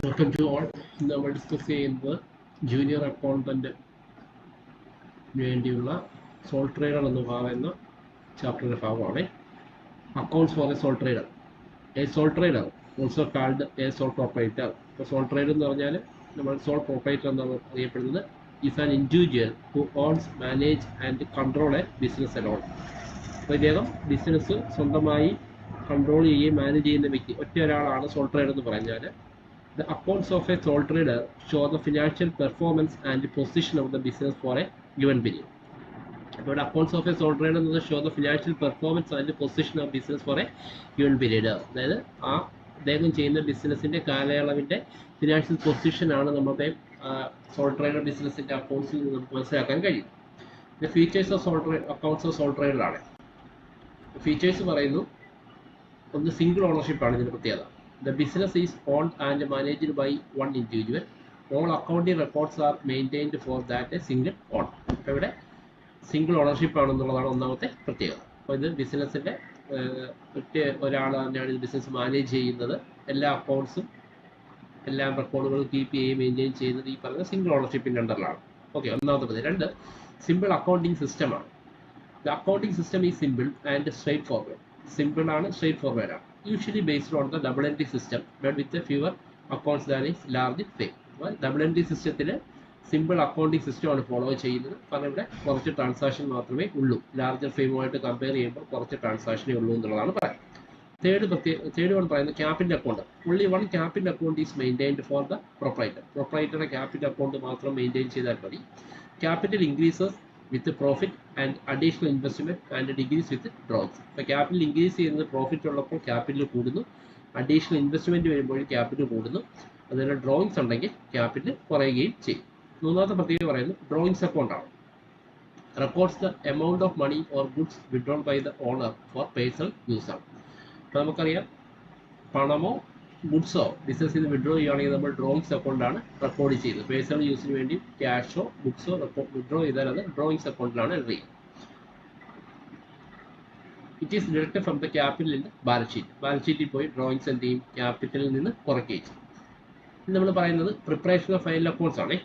Welcome to all. ഇന്ന് നമ്മൾ discuss ചെയ്യുന്നത് ജൂനിയർ അക്കൗണ്ടന്റ് വേണ്ടിയുള്ള സോൾ ട്രേഡർ എന്ന് പറയുന്ന ചാപ്റ്ററിന്റെ ഭാഗമാണ്. Accounts for a sole trader. A sole trader also called a sole proprietor. ഇപ്പോൾ സോൾ ട്രേഡർ എന്ന് പറഞ്ഞാൽ നമ്മൾ സോൾ പ്രൊപ്പറേറ്റർ എന്നാണ് അറിയപ്പെടുന്നത്. Is an individual who owns, manage and control a business alone. അപ്പോൾ ഇദ്ദേഹം ബിസിനസ് സ്വന്തമായി കൺട്രോൾ ചെയ്യുകയും മാനേജ് ചെയ്യുന്ന വ്യക്തി ഒറ്റ ഒരാളാണ് സോൾ ട്രേഡർ എന്ന് പറഞ്ഞാൽ. The accounts of a sole trader show the financial performance and position of the business for a given period. അപ്പോൾ accounts of a sole trader എന്നത് show the financial performance and position of business for a given period. അതായത് ആ അദ്ദേഹം ചെയ്യുന്ന ബിസിനസിന്റെ കാലയളവിന്റെ financial പൊസിഷനാണ് നമ്മുടെ soul trader ബിസിനസിന്റെ അക്കൗണ്ട്സിൽ നിന്ന് നമുക്ക് മനസ്സിലാക്കാൻ കഴിയും. പിന്നെ features of sole trade accounts of sole trader ആണ്. ഫീച്ചേഴ്സ് പറയുന്നു, ഒന്ന് സിംഗിൾ ഓണർഷിപ്പ് ആണ് ഇതിന്റെ പ്രത്യേകത. The business is owned and managed by one individual. All accounting records are maintained for that a single owner. അപ്പോൾ ഇവിടെ സിംഗിൾ ഓണർഷിപ്പ് ആണെന്നുള്ളതാണ് ഒന്നാമത്തെ പ്രത്യേകത. അപ്പോൾ ഇത് ബിസിനസ്സിൻ്റെ ഒറ്റ ഒരാൾ തന്നെയാണ് ഇത് ബിസിനസ് മാനേജ് ചെയ്യുന്നത്. എല്ലാ അക്കൗണ്ട്സും എല്ലാ റെക്കോർഡുകളും കീപ്പ് ചെയ്യുകയും മെയിൻറ്റെയിൻ ചെയ്യുന്നത് ഈ പറയുന്ന സിംഗിൾ ഓണർഷിപ്പിൻ്റെ അണ്ടറിലാണ്. ഓക്കെ, ഒന്നാമത്തെ പ്രത്യേകത. രണ്ട്, സിമ്പിൾ അക്കൗണ്ടിങ് സിസ്റ്റമാണ്. The accounting system is simple and straight forward. Simple ആണ്, സ്ട്രേറ്റ് ഫോർവേഡ് ആണ്. Usually based on the double entry system, but with a fewer accounts than is large frame. അപ്പോൾ double entry സിസ്റ്റത്തിൽ simple accounting സിസ്റ്റമാണ് follow ചെയ്യുന്നത്. കാരണം ഇവിടെ കുറച്ച് transaction മാത്രമേ ഉള്ളൂ. ലാർജർ ഫ്രെയിമുമായിട്ട് കമ്പയർ ചെയ്യുമ്പോൾ കുറച്ച് ട്രാൻസാക്ഷനേ ഉള്ളൂ എന്നുള്ളതാണ് പറയുന്നത്. തേർഡ് വൺ പറയുന്നത് capital account. Only one capital account is maintained for the proprietor. പ്രൊപ്പറൈറ്ററുടെ ക്യാപിറ്റൽ അക്കൗണ്ട് മാത്രം മെയിൻറ്റെയിൻ ചെയ്താൽ മതി. Capital increases with profit and additional investment and decreases with drawings. ഇപ്പോൾ ക്യാപിറ്റൽ ഇൻക്രീസ് ചെയ്യുന്നത് പ്രോഫിറ്റ് ഉള്ളപ്പോൾ ക്യാപിറ്റൽ കൂടുന്നു, additional investment വരുമ്പോൾ capital കൂടുന്നു, അതുപോലെ ഡ്രോയിങ്സ് ഉണ്ടെങ്കിൽ ക്യാപിറ്റൽ കുറയുകയും ചെയ്യും. മൂന്നാമത്തെ പ്രത്യേകത പറയുന്നത് ഡ്രോയിങ്സ് അക്കൗണ്ട് ആണ്. Records the amount of money or goods withdrawn by the owner for personal use ആണ്. അപ്പോൾ നമുക്കറിയാം, പണമോ ഗുഡ്സോ ബിസിനസ്സിൽ നിന്ന് വിഡ്രോ ചെയ്യുകയാണെങ്കിൽ നമ്മൾ ഡ്രോയിങ്സ് അക്കൗണ്ടാണ് റെക്കോർഡ് ചെയ്യുന്നത്. പേഴ്സണൽ യൂസിന് വേണ്ടി ക്യാഷോ ഗുഡ്സോ വിഡ്രോ ചെയ്താൽ അത് ഡ്രോയിങ്സ് അക്കൗണ്ടിലാണ് എൻ്റർ ചെയ്യുന്നത്. It is deducted from the capital in balance sheet. Balance ഷീറ്റിൽ പോയി ഡ്രോയിങ്സ് എന്ത് ചെയ്യും? ക്യാപിറ്റലിൽ നിന്ന് കുറയ്ക്കുകയും ചെയ്യും. ഇത് നമ്മൾ പറയുന്നത് പ്രിപ്പറേഷൻ ഓഫ് ഫൈനൽ അക്കൗണ്ട്സ് ആണ്.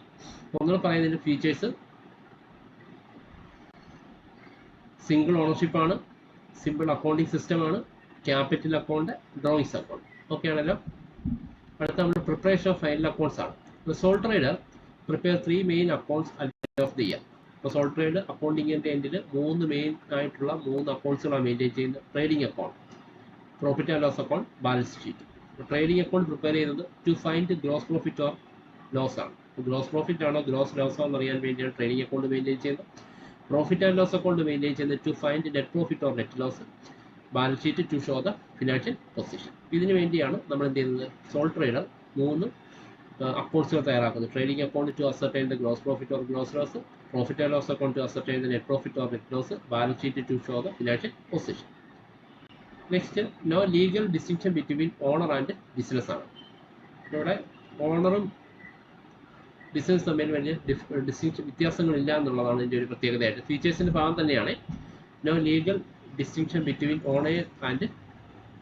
നമ്മൾ പറയുന്നതിൻ്റെ ഫീച്ചേഴ്സ് സിംഗിൾ ഓണർഷിപ്പ് ആണ്, സിമ്പിൾ അക്കൗണ്ടിങ് സിസ്റ്റമാണ്, capital account, drawings account. Okay ആണല്ലോ. അടുത്ത നമ്മൾ പ്രിപ്പറേഷൻ ഓഫ് ഫൈനൽ അക്കൗണ്ട്സ് ആണ്. Sole trader prepare 3 main accounts at the end of the year. ഇപ്പോൾ സോൾ ട്രേഡ് അക്കൗണ്ടിങ്ങിൻ്റെ എൻഡിൽ 3 മെയിൻ ആയിട്ടുള്ള 3 അക്കൗണ്ട്സുകളാണ് മെയിൻറ്റെയിൻ ചെയ്യുന്നത്. Trading account, profit and loss account, balance sheet. Trading account prepare ചെയ്യുന്നത് to find gross profit or loss ആണ്. Gross profit ആണോ gross loss ആണോ അറിയാൻ വേണ്ടിയാണ് ട്രേഡിംഗ് അക്കൗണ്ട് മെയിൻറ്റെയിൻ ചെയ്യുന്നത്. Profit and loss account maintain ചെയ്യുന്നത് to find net profit or net loss. Balance sheet to show the financial position. ഇതിനു വേണ്ടിയാണ് നമ്മൾ എന്ത് ചെയ്യുന്നത്? സോൾ ട്രേഡർ 3 അക്കൗണ്ട്സുകൾ തയ്യാറാക്കുന്നത്. Trading account to ascertain the gross profit or gross loss, profit and loss account to ascertain the net profit or net loss, balance sheet to show the financial position. Next, no legal distinction between owner and business ആണ്. ഇവിടെ ഓണറും business തമ്മിൽ വലിയ distinction വ്യത്യാസങ്ങളില്ല എന്നുള്ളതാണ് ഇതിൻ്റെ ഒരു പ്രത്യേകതയായിട്ട്. ഫീച്ചേഴ്സിൻ്റെ ഭാഗം തന്നെയാണ്. No legal distinction between owner and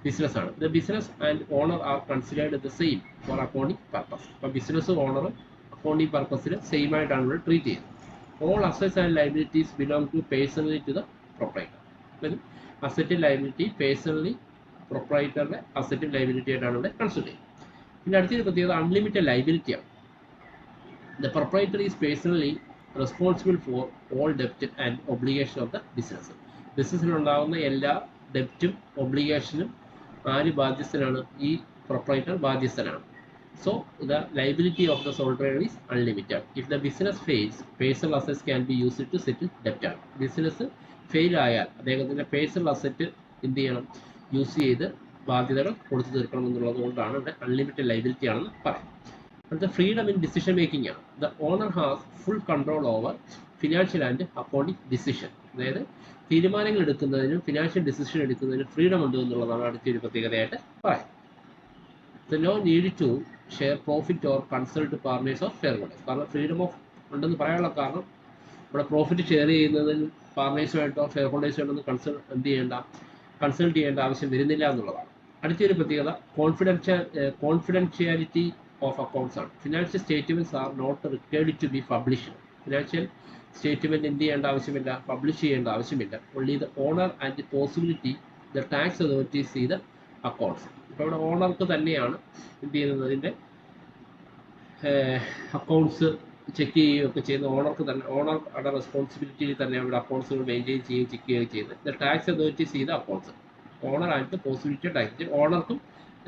business ആണ്. The business and owner are considered the same for accounting purpose. അപ്പോൾ ബിസിനസ്സും ഓണറും അക്കൗണ്ടിങ് പർപ്പസിൽ സെയിം ആയിട്ടാണ് ഇവിടെ ട്രീറ്റ് ചെയ്യുന്നത്. All assets and liabilities belong to personally to the proprietor. അപ്പം അസറ്റും liability personally പ്രൊപ്പറൈറ്ററുടെ അസറ്റും ലയബിലിറ്റി ആയിട്ടാണ് ഇവിടെ കൺസിഡർ ചെയ്യുന്നത്. പിന്നെ അടുത്തൊരു പ്രത്യേകത അൺലിമിറ്റഡ് ലയബിലിറ്റിയാണ്. The proprietor is personally responsible for all debt and obligation of the business. ബിസിനസ്സിലുണ്ടാകുന്ന എല്ലാ ഡെപ്റ്റും ഒബ്ലിഗേഷനും ആര് ബാധ്യസ്ഥനാണ്? ഈ പ്രൊപ്പറൈറ്റർ ബാധ്യസ്ഥനാണ്. So the liability of the sole trader is unlimited. If the business fails, personal assets can be used to settle ഡെപ്റ്റ് ആണ്. ബിസിനസ് ഫെയിൽ ആയാൽ അദ്ദേഹത്തിൻ്റെ പേഴ്സണൽ അസറ്റ് എന്ത് ചെയ്യണം? യൂസ് ചെയ്ത് ബാധ്യതകൾ കൊടുത്തു തീർക്കണം എന്നുള്ളത് കൊണ്ടാണ് ഇവിടെ അൺലിമിറ്റഡ് ലയബിലിറ്റി ആണെന്ന് പറയുന്നത്. അടുത്ത ഫ്രീഡം ഇൻ ഡിസിഷൻ മേക്കിംഗ് ആണ്. The owner has full control over financial and accounting decision. അതായത് തീരുമാനങ്ങൾ എടുക്കുന്നതിനും ഫിനാൻഷ്യൽ ഡിസിഷൻ എടുക്കുന്നതിനും ഫ്രീഡം ഉണ്ട് എന്നുള്ളതാണ് അടുത്തൊരു പ്രത്യേകതയായിട്ട് പറയാം. The no need to share profit or consult partners of shareholders. കാരണം ഫ്രീഡം ഓഫ് ഉണ്ടെന്ന് പറയാനുള്ള കാരണം ഇവിടെ പ്രോഫിറ്റ് ഷെയർ ചെയ്യുന്നതിന് പാർട്ട്നേഴ്സുമായിട്ടോ ഷെയർ ഹോൾഡേഴ്സുമായിട്ടൊന്നും കൺസൾട്ട് ചെയ്യേണ്ട ആവശ്യം വരുന്നില്ല എന്നുള്ളതാണ്. അടുത്തൊരു പ്രത്യേകത കോൺഫിഡൻഷ്യാലിറ്റി ഓഫ് അക്കൗണ്ട്സ് ആണ്. Financial statements are not required to be published. Financial statement എന്ത് ചെയ്യേണ്ട ആവശ്യമില്ല, പബ്ലിഷ് ചെയ്യേണ്ട ആവശ്യമില്ല. Only the owner and the possibility the tax authorities see the accounts. ഇപ്പോൾ ഇവിടെ ഓണർക്ക് തന്നെയാണ് എന്ത് ചെയ്യുന്നത്, ഇതിൻ്റെ അക്കൗണ്ട്സ് ചെക്ക് ചെയ്യുകയൊക്കെ ചെയ്യുന്ന ഓണർക്ക് തന്നെ, ഓണറുടെ റെസ്പോൺസിബിലിറ്റിയിൽ തന്നെ അവരുടെ അക്കൗണ്ട്സുകൾ മെയിൻറ്റെയിൻ ചെയ്യുകയും ചെക്ക് ചെയ്യുകയും ചെയ്യുന്നത്. ദ ടാക്സ് അതോറിറ്റീസ് ചെയ്ത അക്കൗണ്ട്സ്, ഓണർ ആയിട്ട് പോസിബിലിറ്റി ടാക്സ്, ഓണർക്കും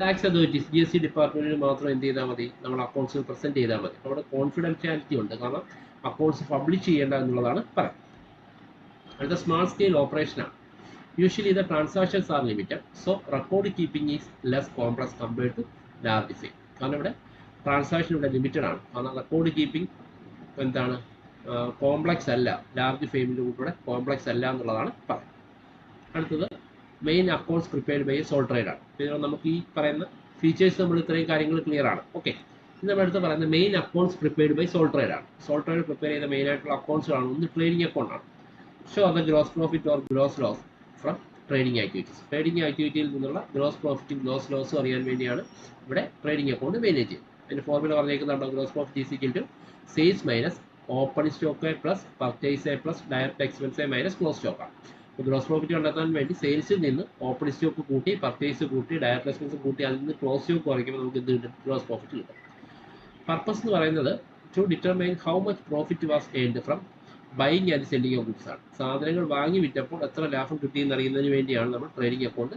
ടാക്സ് അതോറിറ്റീസ് GST ഡിപ്പാർട്ട്മെന്റിന് മാത്രം എന്ത് ചെയ്താൽ മതി, നമ്മൾ അക്കൗണ്ട്സ് പ്രസന്റ് ചെയ്താൽ മതി. അവിടെ കോൺഫിഡൻഷ്യാലിറ്റി ഉണ്ട്, കാരണം അക്കൗണ്ട്സ് പബ്ലിഷ് ചെയ്യേണ്ട എന്നുള്ളതാണ് പറയുന്നത്. അടുത്ത സ്മാൾ സ്കെയിൽ ഓപ്പറേഷനാണ്. Usually the transactions are limited, so record keeping is less complex compared to large scale. കാരണം ഇവിടെ ട്രാൻസാക്ഷൻ ഇവിടെ ലിമിറ്റഡ് ആണ്, കാരണം റെക്കോർഡ് കീപ്പിംഗ് എന്താണ്, കോംപ്ലക്സ് അല്ല, ലാർജ് ഫെയിമിൻ്റെ കൂടെ കോംപ്ലക്സ് അല്ല എന്നുള്ളതാണ് പറയുന്നത്. അടുത്തത് main accounts prepared by sole trade ആണ്. പിന്നെ നമുക്ക് ഈ പറയുന്ന ഫീച്ചേഴ്സ് നമ്മൾ ഇത്രയും കാര്യങ്ങൾ ക്ലിയർ ആണ്. ഓക്കെ, ഇത് നമ്മൾ അടുത്ത് പറയുന്നത് main accounts prepared by sole trade ആണ്. സോൾ ട്രേഡ് പ്രിപ്പയർ ചെയ്ത മെയിൻ ആയിട്ടുള്ള അക്കൗണ്ട്സ് ആണ്. ഒന്ന് ട്രേഡിംഗ് അക്കൗണ്ട് ആണ്. Show the gross profit or gross loss from trading activities. Trading ആക്ടിവിറ്റിയിൽ നിന്നുള്ള ഗ്രോസ് പ്രോഫിറ്റും ഗ്രോസ് ലോസും അറിയാൻ വേണ്ടിയാണ് ഇവിടെ ട്രേഡിംഗ് അക്കൗണ്ട് മെയിൻറ്റെയിൻ ചെയ്യുന്നത്. അതിൻ്റെ ഫോർമുല പറഞ്ഞേക്കുന്നുണ്ടോ, gross profit is equal to sales minus open stock plus purchase plus direct expense minus close stock ആണ്. അപ്പോൾ ഗ്രോസ് പ്രോഫിറ്റ് കണ്ടെത്താൻ വേണ്ടി സെയിൽസിൽ നിന്ന് ഓപ്പൺ സ്റ്റോക്ക് കൂട്ടി, പർച്ചേസ് കൂട്ടി, ഡയറക്റ്റ് എക്സ്പെൻസ് കൂട്ടി, അതിൽ നിന്ന് ക്ലോസ് സ്റ്റോക്ക് കുറയ്ക്കുമ്പോൾ നമുക്ക് എന്ത് കിട്ടും, ഗ്രോസ് പ്രോഫിറ്റ് കിട്ടും. പർപ്പസ് എന്ന് പറയുന്നത് to determine how much profit was earned from buying and selling of goods ആണ്. സാധനങ്ങൾ വാങ്ങി വിറ്റപ്പോൾ എത്ര ലാഭം കിട്ടിയെന്ന് അറിയുന്നതിന് വേണ്ടിയാണ് നമ്മൾ ട്രേഡിംഗ് അക്കൗണ്ട്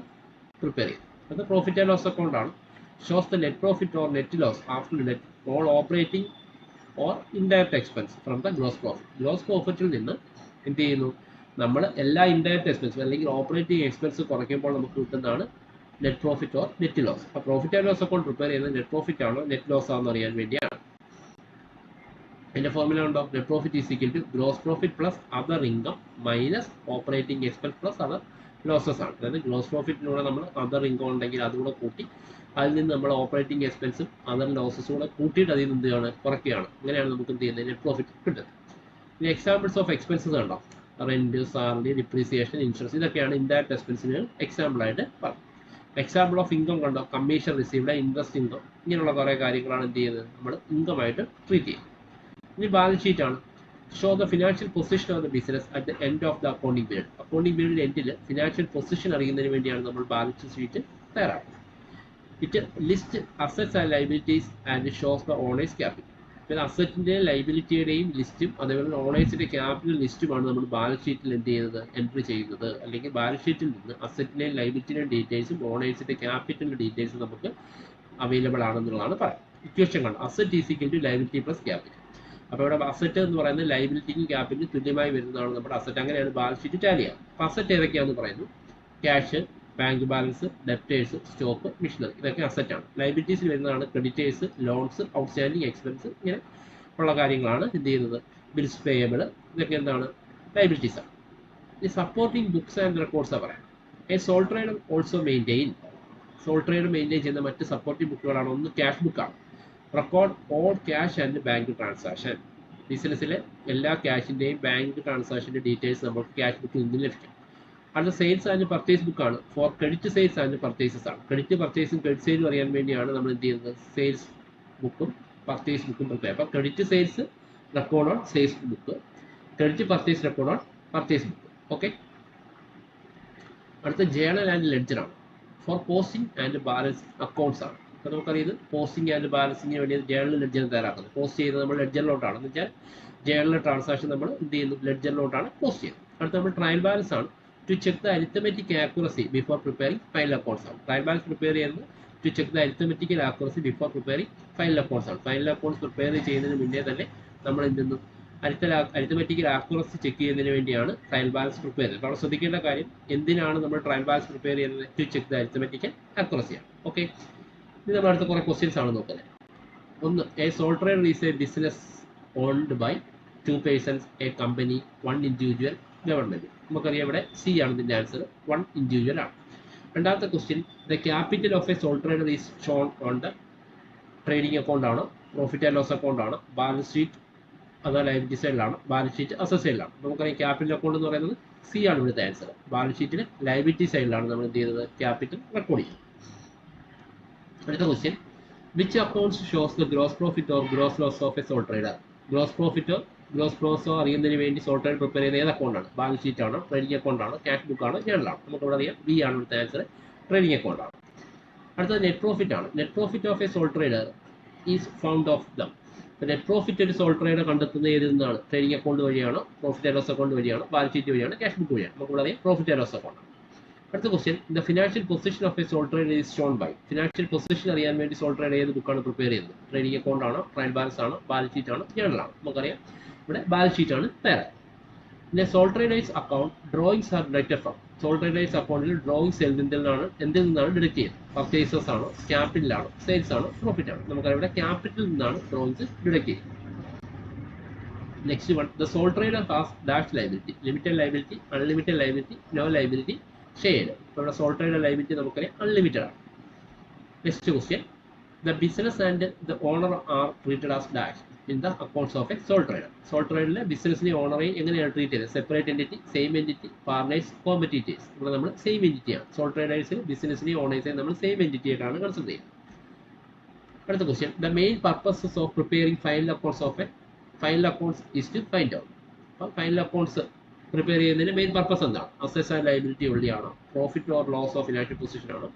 പ്രിപ്പയർ ചെയ്യുന്നത്. അത് പ്രോഫിറ്റ് ആൻഡ് ലോസ് അക്കൗണ്ട് ആണ്. Shows the net profit or net loss after net all operating or indirect expense from the gross profit. Gross പ്രോഫിറ്റിൽ നിന്ന് എന്ത് ചെയ്യുന്നു, നമ്മൾ എല്ലാ ഇൻഡയറക്റ്റ് എക്സ്പെൻസും അല്ലെങ്കിൽ ഓപ്പറേറ്റിംഗ് എക്സ്പെൻസ് കുറയ്ക്കുമ്പോൾ നമുക്ക് കിട്ടുന്നതാണ് net profit or net loss. അപ്പോൾ profit and loss account prepare ചെയ്യുന്നത് നെറ്റ് പ്രോഫിറ്റ് ആണോ നെറ്റ് ലോസ് ആണെന്ന് അറിയാൻ വേണ്ടിയാണ്. അതിൻ്റെ ഫോർമുല ഉണ്ടോ, net profit is equal to gross profit plus other income minus operating expense plus other losses ആണ്. അതായത് ഗ്രോസ് പ്രോഫിറ്റിലൂടെ നമ്മൾ അതർ ഇൻകം ഉണ്ടെങ്കിൽ അതുകൂടെ കൂട്ടി, അതിൽ നിന്ന് നമ്മൾ ഓപ്പറേറ്റിംഗ് എക്സ്പെൻസും അതർ ലോസസും കൂടെ കൂട്ടിയിട്ട് അതിൽ നിന്ന് എന്താണ് കുറയ്ക്കുകയാണ്. അങ്ങനെയാണ് നമുക്ക് എന്ത് ചെയ്യുന്നത്, നെറ്റ് പ്രോഫിറ്റ് കിട്ടുന്നത്. ഇനി എക്സാമ്പിൾസ് ഓഫ് എക്സ്പെൻസസ് ഉണ്ടോ, റെന്റ്, സാലറി, ഡിപ്രീസിയേഷൻ, ഇൻഷുറൻസ്, ഇതൊക്കെയാണ് ഇൻഡയറക്റ്റ് എക്സ്പെൻസിന് എക്സാമ്പിൾ ആയിട്ട് പറയും. എക്സാമ്പിൾ ഓഫ് ഇൻകം കണ്ടോ, കമ്മീഷൻ റിസീവ്ഡ്, ഇൻട്രസ്റ്റ് ഇൻകം, ഇങ്ങനെയുള്ള കുറേ കാര്യങ്ങളാണ് എന്ത് ചെയ്യുന്നത്, നമ്മൾ ഇൻകം ആയിട്ട് ട്രീറ്റ് ചെയ്യുന്നത്. ഇനി ബാലൻസ് ഷീറ്റ് ആണ്. Show the financial position of the business at the end of the accounting period. Accounting period എൻഡിൽ ഫിനാൻഷ്യൽ പൊസിഷൻ അറിയുന്നതിന് വേണ്ടിയാണ് നമ്മൾ ബാലൻസ് ഷീറ്റ് തയ്യാറാക്കുന്നത്. It list assets and liabilities and shows the owner's capital. പിന്നെ അസറ്റിൻ്റെയും ലൈബിലിറ്റിയുടെയും ലിസ്റ്റും അതേപോലെ ഓണേഴ്സിൻ്റെ ക്യാപിറ്റൽ ലിസ്റ്റുമാണ് നമ്മൾ ബാലൻസ് ഷീറ്റിൽ എന്ത് ചെയ്യുന്നത്, എൻട്രി ചെയ്യുന്നത്. അല്ലെങ്കിൽ ബാലൻസ് ഷീറ്റിൽ നിന്ന് അസറ്റിൻ്റെയും ലൈബിലിറ്റിയുടെയും ഡീറ്റെയിൽസും ഓണേഴ്സിൻ്റെ ക്യാപിറ്റലിൻ്റെ ഡീറ്റെയിൽസും നമുക്ക് അവൈലബിൾ ആണെന്നുള്ളതാണ് പറയുന്നത്. ഇക്വേഷൻ കണ്ടു, asset is equal to liability plus capital. അപ്പോൾ ഇവിടെ അസറ്റ് എന്ന് പറയുന്നത് ലൈബിലിറ്റിക്കും ക്യാപിറ്റലിനും തുല്യമായി വരുന്നതാണ് നമ്മുടെ അസറ്റ്. അങ്ങനെയാണ് ബാലൻസ് ഷീറ്റ് ടാലി ചെയ്യുക. അപ്പോൾ അസറ്റ് ഏതൊക്കെയാണെന്ന് പറയുന്നു, cash, bank balance, debtors, stock, machinery, ഇതൊക്കെ അസറ്റാണ്. ലൈബിലിറ്റീസിൽ വരുന്നതാണ് ക്രെഡിറ്റേഴ്സ്, ലോൺസ്, ഔട്ട്സ്റ്റാൻഡിങ് എക്സ്പെൻസ്, ഇങ്ങനെ ഉള്ള കാര്യങ്ങളാണ് എന്ത് ചെയ്യുന്നത്, ബിൽസ് പേയബിൾ, ഇതൊക്കെ എന്താണ്, ലൈബിലിറ്റീസ് ആണ്. ഈ സപ്പോർട്ടിംഗ് ബുക്സ് ആൻഡ് റെക്കോർഡ്സാണ് പറയാം. A sole trader also maintain, sole trader maintain ചെയ്യുന്ന മറ്റ് സപ്പോർട്ടിംഗ് ബുക്കുകളാണ്. ഒന്ന് ക്യാഷ് ബുക്കാണ്, record all cash and bank transaction. ബിസിനസ്സിലെ എല്ലാ ക്യാഷിൻ്റെയും ബാങ്ക് ട്രാൻസാക്ഷൻ്റെ ഡീറ്റെയിൽസ് നമുക്ക് ക്യാഷ് ബുക്കിൽ നിന്ന് ലഭിക്കും. അടുത്ത സെയിൽസ് ആൻഡ് പർച്ചേസ് ബുക്കാണ്. For credit sales and purchases ആണ്. ക്രെഡിറ്റ് പർച്ചേസും ക്രെഡിറ്റ് സെയിലും അറിയാൻ വേണ്ടിയാണ് നമ്മൾ എന്ത് ചെയ്യുന്നത്, സെയിൽസ് ബുക്കും പർച്ചേസ് ബുക്കും പ്രിപ്പയർ. അപ്പോൾ credit sales record on sales book, credit purchase record on purchase book. Okay, അടുത്ത ജേണൽ ആൻഡ് ലെഡ്ജറാണ്. For posting and balance accounts ആണ്. അപ്പോൾ നമുക്കറിയത് പോസ്റ്റിംഗ് ആൻഡ് ബാലൻസിങ്ങിന് വേണ്ടി ജേണൽ ലെഡ്ജർ തയ്യാറാക്കുന്നത്. പോസ്റ്റ് ചെയ്യുന്നത് നമ്മൾ ലെഡ്ജറിലോട്ടാണ്, എന്ന് വെച്ചാൽ ജേണൽ ട്രാൻസാക്ഷൻ നമ്മൾ എന്ത് ചെയ്യുന്നു, ലെഡ്ജറിലോട്ടാണ് പോസ്റ്റ് ചെയ്യുന്നത്. അടുത്ത നമ്മൾ ട്രയൽ ബാലൻസ് ആണ്. To check the arithmetic accuracy before preparing final accounts ആണ്. ട്രയൽ ബാലൻസ് പ്രിപ്പയർ ചെയ്യുന്നത് to check the arithmetical accuracy before preparing final accounts ആണ്. ഫൈനൽ അക്കൗണ്ട്സ് പ്രിപ്പയർ ചെയ്യുന്നതിന് മുന്നേ തന്നെ നമ്മൾ എന്തെന്നു അരിത്തമെറ്റിക്കൽ ആക്യുറസി ചെക്ക് ചെയ്യുന്നതിന് വേണ്ടിയാണ് ട്രയൽ ബാലൻസ് പ്രിപ്പയർ ചെയ്യുന്നത്. അപ്പോൾ അവിടെ ശ്രദ്ധിക്കേണ്ട കാര്യം, എന്തിനാണ് നമ്മൾ ട്രയൽ ബാലൻസ് പ്രിപ്പയർ ചെയ്യുന്നത്, ടു ചെക്ക് ദ അരിത്തമെറ്റിക്കൽ ആക്യുറസിയാണ്. ഓക്കെ, ഇത് നമ്മൾ അടുത്ത കുറേ ക്വസ്റ്റ്യൻസ് ആണ് നോക്കുന്നത്. ഒന്ന്, a sole trader is a business owned by 2 persons, a company, 1 individual, government. നമുക്കറിയാം ഇവിടെ സി ആണ് ഇതിൻ്റെ ആൻസർ, 1 ഇൻഡിവിജ്വൽ ആണ്. രണ്ടാമത്തെ question, the capital of a sole trader is shown on the trading account ആണ്, പ്രോഫിറ്റ് ആൻഡ് ലോസ് അക്കൗണ്ട് ആണ്, balance sheet അതോ liability സൈഡിലാണ്, ബാലൻസ് ഷീറ്റ് അസറ്റ് സൈഡിലാണ്. നമുക്കറിയാം ക്യാപിറ്റൽ അക്കൗണ്ട് എന്ന് പറയുന്നത് സി ആണ് ഇവിടുത്തെ ആൻസർ. ബാലൻസ് ഷീറ്റിൽ ലൈബിലിറ്റി സൈഡിലാണ് നമ്മൾ എന്ത് ചെയ്യുന്നത്, ക്യാപിറ്റൽ റെക്കോർഡ് ചെയ്യുന്നത്. അടുത്ത question, Which accounts shows the gross profit or gross loss of a sole trader? Gross profit or gross loss അറിയുന്നതിന് വേണ്ടി സോൾ ട്രേഡ് പ്രിപ്പയർ ചെയ്യുന്ന ഏത് അക്കൗണ്ടാണ്? ബാലൻസ് ഷീറ്റ് ആണോ, ട്രേഡിംഗ് അക്കൗണ്ട് ആണോ, ക്യാഷ് ബുക്ക് ആണോ, ജേണൽ ആണോ? നമുക്ക് ഇവിടെ അറിയാം ബി ആണ് ഇവിടുത്തെ ആൻസർ, ട്രേഡിംഗ് അക്കൗണ്ട് ആണ്. അടുത്തത് നെറ്റ് പ്രോഫിറ്റ് ആണ്. Net profit of a sole trader is found of them. Net profit ഒരു സോൾ ട്രേഡർ കണ്ടെത്തുന്നത് ഏതിൽ നിന്നാണ്? ട്രേഡിംഗ് അക്കൗണ്ട് വഴിയാണോ, പ്രോഫിറ്റ് ആൻഡ് ലോസ് അക്കൗണ്ട് വഴിയാണോ, ബാലൻസ് ഷീറ്റ് വഴിയാണോ, ക്യാഷ് ബുക്ക് വഴിയാണ്? നമുക്ക് ഇവിടെ അറിയാം പ്രോഫിറ്റ് ആൻഡ് ലോസ് അക്കൗണ്ട്. അടുത്ത question, the financial position of a sole trader is shown by. Financial position അറിയാൻ വേണ്ടി സോൾ ട്രേഡർ ഏത് ബുക്കാണ് പ്രിപ്പയർ ചെയ്യുന്നത്? ട്രേഡിംഗ് അക്കൗണ്ട് ആണോ, ട്രയൽ ബാലൻസ് ആണോ, ബാലൻസ് ഷീറ്റ് ആണോ, ജേണൽ ആണോ? നമുക്കറിയാം ഇവിടെ ബാലൻസ് ഷീറ്റ് ആണ് പേര്. പിന്നെ sole trader's account drawings are deducted from. Sole trader's അക്കൗണ്ടിൽ ഡ്രോയിങ്സ് എന്തിൽ നിന്നാണ് ഡിഡക്ട് ചെയ്യുന്നത്? പർച്ചേസസ് ആണോ, ക്യാപിറ്റൽ ആണോ, സെയിൽസ് ആണോ, പ്രോഫിറ്റ് ആണോ? നമുക്കറിയാം ഇവിടെ ക്യാപിറ്റൽ നിന്നാണ് ഡ്രോയിങ്സ് ഡിഡക്ട് ചെയ്യുന്നത്. Next one, the sole trader has dash liability. Limited liability, unlimited liability, no liability, shared. ഇപ്പോൾ ഇവിടെ സോൾ ട്രേഡർ ലൈബിലിറ്റി നമുക്കറിയാം അൺലിമിറ്റഡ് ആണ്. Next question, the business and the owner are treated as dash in the accounts of a sole trader. സോൾ ട്രേഡറിലെ ബിസിനസിനെ ഓണറേയും എങ്ങനെയാണ് treat ചെയ്തത്? Separate entity, same entity, partners, competitors. ഇവിടെ നമ്മൾ സെയിം എൻറ്റിറ്റിയാണ്. സോൾ ട്രേഡേഴ്സിൽ ബിസിനസിനെയും ഓണേഴ്സിനെയും നമ്മൾ സെയിം എൻറ്റിറ്റി ആയിട്ടാണ് കൺസിഡർ ചെയ്യുന്നത്. അടുത്ത question, the main purposes of preparing final accounts of a final accounts is to find out. അപ്പോൾ ഫൈനൽ അക്കൗണ്ട്സ് പ്രിപ്പയർ ചെയ്യുന്നതിന് main purpose എന്താണ്? Assets and liability ഉള്ളിയാണോ, profit or loss of financial position ആണോ,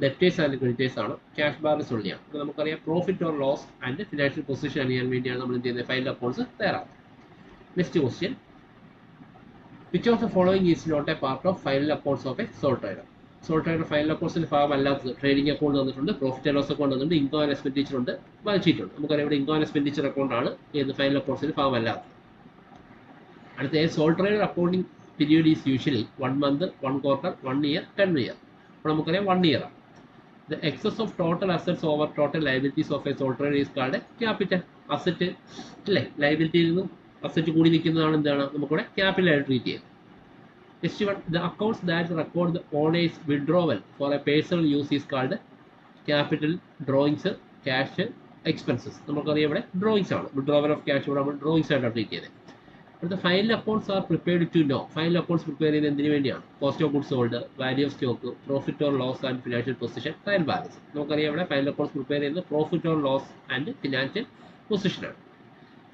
debtors and creditors ആണ്, cash balance ഉള്ളിയാണ്? അപ്പോൾ നമുക്കറിയാം profit or loss and financial position അറിയാൻ വേണ്ടിയാണ് നമ്മൾ എന്ത് ചെയ്യുന്നത്? ഫൈനൽ അക്കൗണ്ട്സ് തയ്യാറാക്കുന്നത്. Next question, which of the following is not A part of final accounts of a sole trader? Sole trader final അക്കൗണ്ട്സിന്റെ ഭാഗം അല്ലാത്തത് ട്രേഡിംഗ് അക്കൗണ്ട് തന്നിട്ടുണ്ട്, പ്രോഫിറ്റ് ആൻഡ് ലോസ് അക്കൗണ്ട് തന്നിട്ടുണ്ട്, ഇൻകം ആൻഡ് എക്സ്പെൻഡിച്ചർ ഉണ്ട്, balance sheet ഉണ്ട്. നമുക്കറിയാം ഇവിടെ income and expenditure account ആണ് ഏത് ഫൈനൽ അക്കൗണ്ട്സിന്റെ ഭാഗം അല്ലാത്തത്. അടുത്ത, sole trader accounting period is usually 1 month, 1 quarter, 1 year, 10 year. അപ്പോൾ നമുക്കറിയാം 1 year ആണ്. The excess of total assets over total liabilities of a sole trader is called capital. Asset അല്ലേ, ലയബിലിറ്റിയിൽ നിന്നും അസറ്റ് കൂടി നിൽക്കുന്നതാണ് എന്താണ് നമുക്കിവിടെ ക്യാപിറ്റൽ ആയിട്ട് ട്രീറ്റ് ചെയ്യുന്നത്. Next one, the accounts that record the owner's withdrawal for a personal use is called capital, drawings, cash, expenses. നമുക്കറിയാം ഇവിടെ ഡ്രോയിങ്സ് ആണ്. വിഡ്രോവൽ ഓഫ് ക്യാഷ് ഇവിടെ നമ്മൾ ഡ്രോയിങ്സ് ആയിട്ടാണ് ട്രീറ്റ് ചെയ്തത്. അടുത്ത, final accounts are prepared to know. Final accounts prepare ചെയ്യുന്നത് എന്തിനു വേണ്ടിയാണ്? Cost of goods sold, value of stock, profit or loss and financial position, trial balance. നമുക്കറിയാം ഇവിടെ ഫൈനൽ അക്കൗണ്ട്സ് പ്രിപ്പയർ ചെയ്യുന്നത് profit or loss and financial പൊസിഷനാണ്.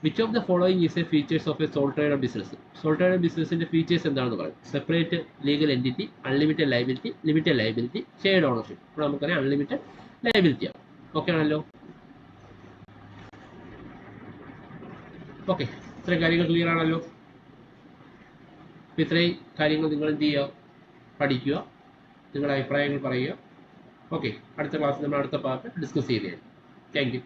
Which of the following is a features of a sole trader business? Sole trader ബിസിനസിന്റെ features എന്താണെന്ന് പറയും? Separate legal entity, unlimited liability, limited liability, shared ownership. ഇപ്പോൾ നമുക്കറിയാം unlimited liability ആണ്. Okay ആണല്ലോ? Okay, ഇത്രയും കാര്യങ്ങൾ ക്ലിയർ ആണല്ലോ? ഇത്രയും കാര്യങ്ങൾ നിങ്ങൾ എന്ത് ചെയ്യുക? പഠിക്കുക, നിങ്ങളുടെ അഭിപ്രായങ്ങൾ പറയുക. ഓക്കെ, അടുത്ത ക്ലാസ്സിൽ നമ്മൾ അടുത്ത പാർട്ട് ഡിസ്കസ് ചെയ്യുന്നതാണ്. Thank you.